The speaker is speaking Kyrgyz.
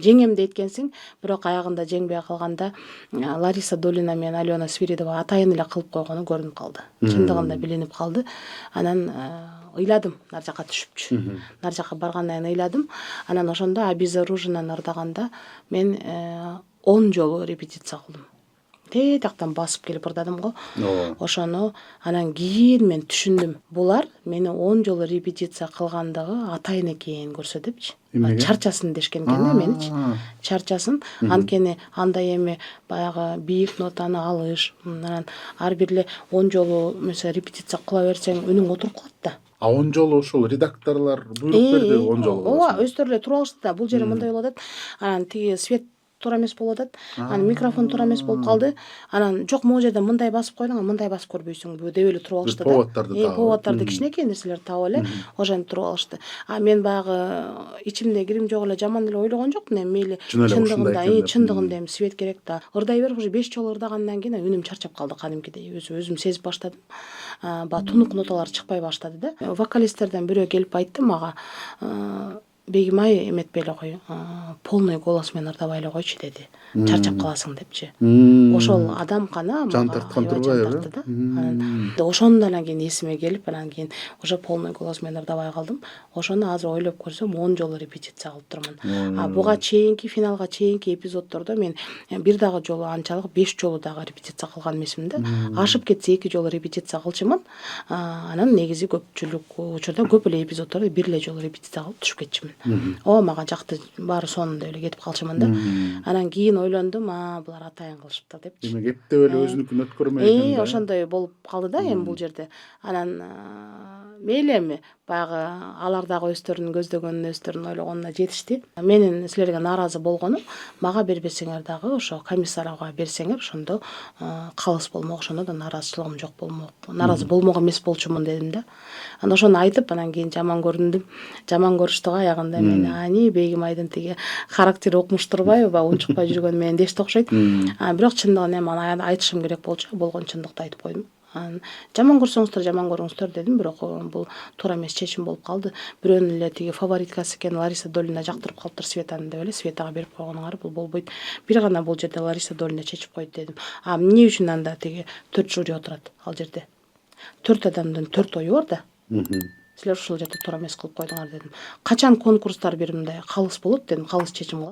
жеңем дейт экенсиң, бирок аягында жеңбей калганда Лариса Долина менен Алена Свиридова атайын эле кылып койгону көрүнүп калды. Чындыгында билинип калды. Анан ыйладым нар жака түшүпчү. Нар жака баргандан кийин ыйладым. Анан ошондо обезоруженаны ырдаганда мен 10 жолу репетиция кылдым. Тактан басып келип ырдадым го. Ошону анан кийин мен түшүндүм. Булар мени 10 жолу репетиция кылгандыгы атайын экен көрсөтүпчү. Чарчасын дешкен экен да меничи. Чарчасын. Анткени андай эми баягы бийик нотаны алыш, анан ар бир эле 10 жолу mesela репетиция кыла берсең үнүң отуруп калат да. 10 жолу ошол редакторлор буйрук берди 10 жолу. Ооба, өздөрү эле туруп алышты да. Бул жери мындай болуп атат. Анан тиги свет туура эмес болуп атат. Анан микрофон туура эмес болуп калды. Анан жок могу жерде мындай басып койдуң, мындай басып көрбөйсүң деп эле туруп алышты да. Поводдарды кичинекей нерселерди таап эле ошентип туруп алышты. Мен баягы ичимде кирим жок эле жаман эле ойлогон жокмун эми мейли чындыгында эми свет керек да. Ырдай берип уже 5 жолу ырдагандан кийин үнүм чарчап калды кадимкидей. Өзүм сезип баштадым. Баягы тунук ноталар чыкпай баштады да. Вокалисттерден бирөө келип айтты мага, Бегим ай эметпей эле кой, полный голос менен ырдабай эле койчу деди. Чарчап каласың депчи. Ошол адам кана жан тарткан турбайбы да. Анан ошондон кийин эсиме келип, анан кийин уже полный голос менен ырдабай калдым. Ошону азыр ойлоп көрсөм 10 жолу репетиция кылып турмун. Буга чейинки финалга чейинки эпизоддордо мен бир дагы жолу анчалык 5 жолу дагы репетиция кылган эмесмин да. Ашып кетсе 2 жолу репетиция кылчумун. Анан негизи көпчүлүк учурда көп эле эпизоддорду бир эле жолу репетиция кылып түшүп кетчүмүн. Мага жакты, баары сонунда эле кетип калчумун да. Анан кийин ойлондум, булар атайын кылышыптыр депчи. Демек эптеп эле өзүнүкүн өткөрмөй. Ошондой болуп калды да эми бул жерде. Анан мейли эми баягы алар дагы өздөрүнүн көздөгөнүн, өздөрүнүн ойлогонуна жетишти. Менин силерге нааразы болгонум, мага бербесеңер дагы ошо комиссарга берсеңер, ошондо калыс болмок, ошондо да нааразычылыгым жок болмок. Нааразы болмок эмес болчумун дедим да. Анан ошону айтып, анан кийин жаман көрүндүм. Жаман көрүштү аягында мени. Бегим айдын тиги характери укмуш турбайбы, баягы унчукпай жүргөн менен дешти окшойт. Бирок чындыгын эми айтышым керек болчу, болгон чындыкты айтып койдум. Жаман көрсөңүздөр, жаман көрүңүздөр дедим, бирок бул туура эмес чечим болуп калды. Бирөөнүн эле тиги фавориткасы экен Лариса Долина жактырып калыптыр Светаны деп эле Светага берип койгонуңар бул болбойт. Бир гана бул жерде Лариса Долина чечип койду дедим. Эмне үчүн анда тиги 4 жюри отурат ал жерде? 4 адамдын 4 ою бар да. Силер ушул жерде туура эмес кылып койдуңар дедим. Качан конкурстар бир мындай калыс болот дедим, калыс чечим кылат.